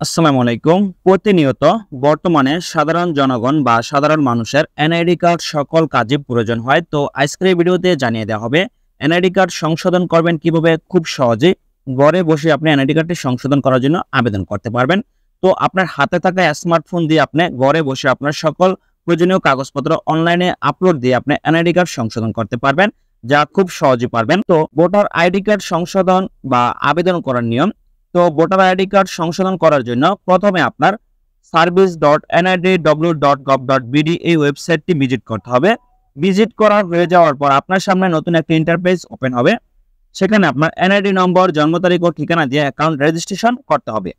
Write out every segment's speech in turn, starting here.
আসসালামু আলাইকুম। প্রতিনিয়ত বর্তমানে সাধারণ জনগণ বা সাধারণ মানুষের এনআইডি কার্ড সকল কাজে প্রয়োজন হয়। তো আজকের এই ভিডিওতে জানিয়ে দেওয়া হবে এনআইডি কার্ড সংশোধন করবেন কিভাবে খুব সহজে ঘরে বসে আপনি এনআইডি কার্ডটি সংশোধন করার জন্য আবেদন করতে পারবেন। তো আপনার হাতে থাকা স্মার্টফোন দিয়ে আপনি ঘরে বসে আপনার সকল প্রয়োজনীয় কাগজপত্র অনলাইনে আপলোড দিয়ে আপনি এনআইডি কার্ড সংশোধন করতে পারবেন, যা খুব সহজে পারবেন। তো ভোটার আইডি কার্ড সংশোধন বা আবেদন করার নিয়ম। তো ভোটার আইডি কার্ড সংশোধন করার জন্য প্রথমে আপনার service.nidw.gov.bd এই ওয়েবসাইটটি ভিজিট করতে হবে। ভিজিট করা হয়ে যাওয়ার পর আপনার সামনে নতুন একটা ইন্টারফেস ওপেন হবে। সেখানে আপনার এনআইডি নম্বর, জন্ম তারিখ ও ঠিকানা দিয়ে অ্যাকাউন্ট রেজিস্ট্রেশন করতে হবে।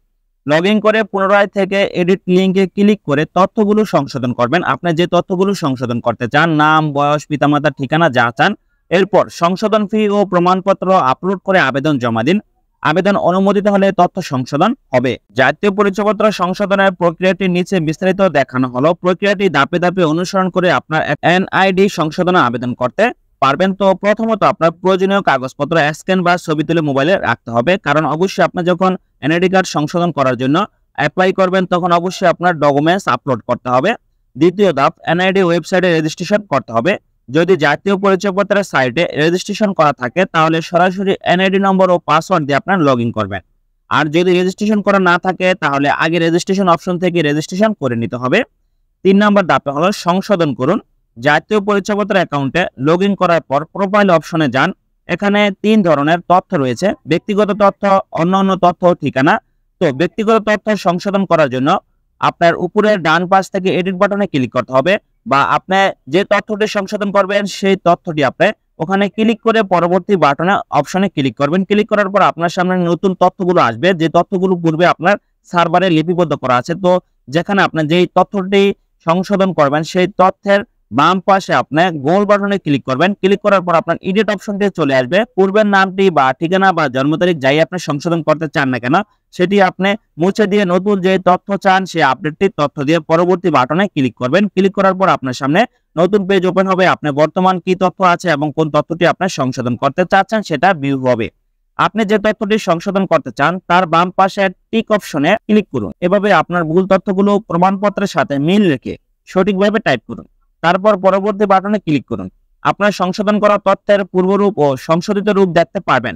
লগ ইন করে পুনরায় থেকে এডিট লিঙ্কে ক্লিক করে তথ্যগুলো সংশোধন করবেন। আপনি যে তথ্যগুলো সংশোধন করতে চান, নাম, বয়স, পিতামাতার ঠিকানা যা চান। এরপর সংশোধন ফি ও প্রমাণপত্র আপলোড করে আবেদন জমা দিন। আবেদন অনুমোদিত হলে তথ্য সংশোধন হবে। জাতীয় পরিচয়পত্র সংশোধনের প্রক্রিয়াটি নিচে বিস্তারিত দেখানো হলো। প্রক্রিয়াটি ধাপে ধাপে অনুসরণ করে আপনার এনআইডি সংশোধনে আবেদন করতে পারবেন। তো প্রথমত আপনার প্রয়োজনীয় কাগজপত্র স্ক্যান বা ছবি তুলে মোবাইলে রাখতে হবে, কারণ অবশ্যই আপনি যখন এনআইডি কার্ড সংশোধন করার জন্য অ্যাপ্লাই করবেন তখন অবশ্যই আপনার ডকুমেন্টস আপলোড করতে হবে। দ্বিতীয় ধাপ, এনআইডি ওয়েবসাইটে রেজিস্ট্রেশন করতে হবে। যদি জাতীয় পরিচয়পত্রের সাইটে রেজিস্ট্রেশন করা থাকে তাহলে সরাসরি এনআইডি নম্বর ও পাসওয়ার্ড দিয়ে আপনার লগ ইন করবেন। আর যদি রেজিস্ট্রেশন করা না থাকে তাহলে আগে রেজিস্ট্রেশন অপশন থেকে রেজিস্ট্রেশন করে নিতে হবে। 3 নম্বর ধাপে হলো সংশোধন করুন। জাতীয় পরিচয়পত্র অ্যাকাউন্টে লগ ইন করার পর প্রোফাইল অপশনে যান। এখানে 3 ধরনের তথ্য রয়েছে: ব্যক্তিগত তথ্য, অন্যান্য তথ্য, ঠিকানা। তো ব্যক্তিগত তথ্য সংশোধন করার জন্য আপনার উপরের ডান পাশ থেকে এডিট বাটনে ক্লিক করতে হবে, বা আপনি যে তথ্যটি সংশোধন করবেন সেই তথ্যটি আপনি ওখানে ক্লিক করে পরবর্তী বাটনে অপশনে ক্লিক করবেন। ক্লিক করার পর আপনার সামনে নতুন তথ্যগুলো আসবে, যে তথ্যগুলো পূর্বে আপনার সার্ভারে লিপিবদ্ধ করা আছে। তো যেখানে আপনি যেই তথ্যটি সংশোধন করবেন সেই তথ্যের বাম পাশে আপনি গোল বাটনে ক্লিক করবেন। ক্লিক করার পর আপনার এডিট অপশনটি চলে আসবে। পূর্বের নামটি বা ঠিকানা বা জন্ম তারিখ যাই আপনি সংশোধন করতে চান না কেন সেটি আপনি মুছে দিয়ে নতুন যে তথ্য চান সেই আপডেটটি তথ্য দিয়ে পরবর্তী বাটনে ক্লিক করবেন। ক্লিক করার পর আপনার সামনে নতুন পেজ ওপেন হবে। আপনি বর্তমান কি তথ্য আছে এবং কোন তথ্যটি আপনি সংশোধন করতে চাচ্ছেন সেটা ভিউ হবে। আপনি যে তথ্যটি সংশোধন করতে চান তার বাম পাশে টিক অপশনে ক্লিক করুন। এভাবে আপনার ভুল তথ্যগুলো প্রমাণপত্রের সাথে মিল রেখে সঠিকভাবে টাইপ করুন। তারপর পরবর্তী বাটনে ক্লিক করুন। আপনার সংশোধন করা তথ্যের পূর্বরূপ ও সংশোধিত রূপ দেখতে পারবেন।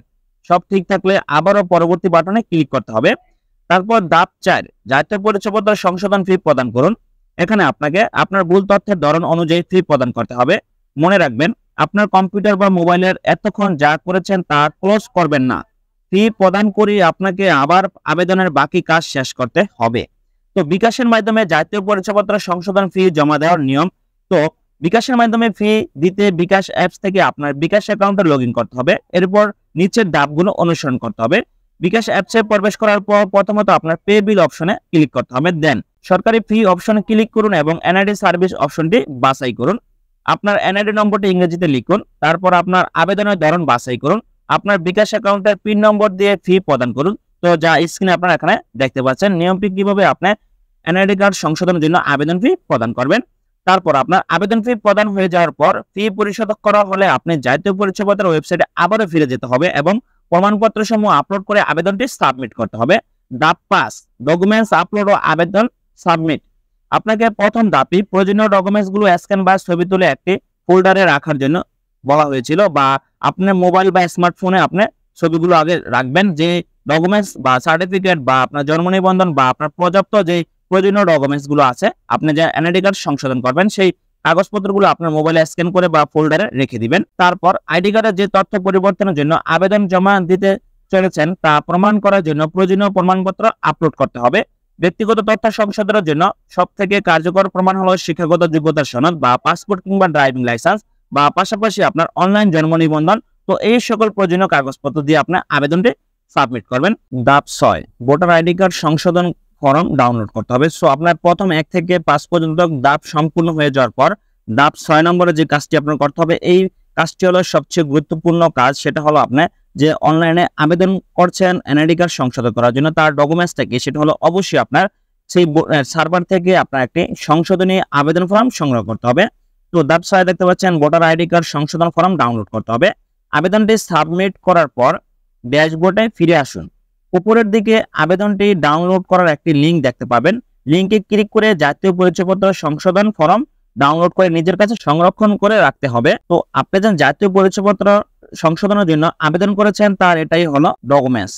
সব ঠিক থাকলে আবারও পরবর্তী বাটনে ক্লিক করতে হবে। তারপর ধাপ 4, জাতীয় পরিচয়পত্র সংশোধন ফি প্রদান করুন। এখানে আপনাকে আপনার ভুল তথ্যের ধরন অনুযায়ী ফি প্রদান করতে হবে। মনে রাখবেন, আপনার কম্পিউটার বা মোবাইলের এতক্ষণ যা করেছেন তা ক্লোজ করবেন না। ফি প্রদান করে আপনাকে আবার আবেদনের বাকি কাজ শেষ করতে হবে। তো বিকাশের মাধ্যমে জাতীয় পরিচয়পত্র সংশোধন ফি জমা দেওয়ার নিয়ম। তো বিকাশের মাধ্যমে ফি দিতে বিকাশ অ্যাপস থেকে আপনার বিকাশ অ্যাকাউন্টে লগ ইন করতে হবে। এরপর নিচের ধাপগুলো অনুসরণ করতে হবে। বিকাশ অ্যাপসে প্রবেশ করার পর প্রথমত আপনার পে বিল অপশনে ক্লিক করতে হবে। দেন সরকারি ফি অপশনে ক্লিক করুন এবং এনআইডি সার্ভিস অপশনটি বাছাই করুন। আপনার এনআইডি নম্বরটি ইংরেজিতে লিখুন। তারপর আপনার আবেদনের ধরন বাছাই করুন। আপনার বিকাশ অ্যাকাউন্টের পিন নম্বর দিয়ে ফি প্রদান করুন। তো যা স্ক্রিনে আপনারা এখানে দেখতে পাচ্ছেন নিয়মটি কিভাবে আপনি এনআইডি কার্ড সংশোধনের জন্য আবেদন ফি প্রদান করবেন। তারপর আপনার আবেদন ফি প্রদান হয়ে যাওয়ার পর ফি পরিশোধ করা হলে আপনি জাতীয় পরিচয়পত্রের ওয়েবসাইটে আবারও ফিরে যেতে হবে এবং প্রমাণপত্র সমূহ আপলোড করে আবেদনটি সাবমিট করতে হবে। ধাপ 5, ডকুমেন্টস আপলোড ও আবেদন সাবমিট। আপনাকে প্রথম ধাপে প্রয়োজনীয় ডকুমেন্টস গুলো স্ক্যান বা ছবি তুলে একটি ফোল্ডারে রাখার জন্য বলা হয়েছিল, বা আপনার মোবাইল বা স্মার্টফোনে আপনি ছবিগুলো আগে রাখবেন। যে ডকুমেন্টস বা সার্টিফিকেট বা আপনার জন্ম নিবন্ধন বা আপনার পর্যাপ্ত যে প্রয়োজনীয় ডকুমেন্টস গুলো আছে আপনি যে এনআইডি কার্ড সংশোধন করবেন সেই কাগজপত্রগুলো আপনার মোবাইলে স্ক্যান করে বা ফোল্ডারে রেখে দিবেন। তারপর আইডি কার্ডের যে তথ্য পরিবর্তনের জন্য আবেদন জমা দিতে চলেছেন তা প্রমাণ করার জন্য প্রয়োজনীয় প্রমাণপত্র আপলোড করতে হবে। ব্যক্তিগত তথ্য সংশোধনের জন্য সবথেকে কার্যকর প্রমাণ হলো শিক্ষাগত যোগ্যতার সনদ বা পাসপোর্ট কিংবা ড্রাইভিং লাইসেন্স, বা পাশাপাশি আপনার অনলাইন জন্ম নিবন্ধন। তো এই সকল প্রয়োজনীয় কাগজপত্র দিয়ে আপনার আবেদনটি সাবমিট করবেন। ধাপ 6, ভোটার আইডি কার্ড সংশোধন ফর্ম ডাউনলোড করতে হবে। সো আপনার প্রথম 1 থেকে 5 পর্যন্ত ধাপ সম্পূর্ণ হয়ে যাওয়ার পর ধাপ 6 নম্বরে যে কাজটি আপনার করতে হবে, এই কাজটি হলো সবচেয়ে গুরুত্বপূর্ণ কাজ। সেটা হলো আপনি যে অনলাইনে আবেদন করছেন এনআইডি কার্ড সংশোধন করার জন্য তার ডকুমেন্টসটা কি, সেটা হলো অবশ্যই আপনার সেই সার্ভার থেকে আপনার একটি সংশোধনী আবেদন ফর্ম সংগ্রহ করতে হবে। তো ধাপ 6 দেখতে পাচ্ছেন ভোটার আইডি কার্ড সংশোধন ফর্ম ডাউনলোড করতে হবে। আবেদনটি সাবমিট করার পর ড্যাশবোর্ডে ফিরে আসুন। উপরের দিকে আবেদনটি ডাউনলোড করার একটি লিঙ্ক দেখতে পাবেন। লিঙ্কে ক্লিক করে জাতীয় পরিচয়পত্র সংশোধন ফর্ম ডাউনলোড করে নিজের কাছে সংরক্ষণ করে রাখতে হবে। তো আপনি যখন জাতীয় পরিচয়পত্র সংশোধনের জন্য আবেদন করেছেন তার এটাই হলো ডকুমেন্টস।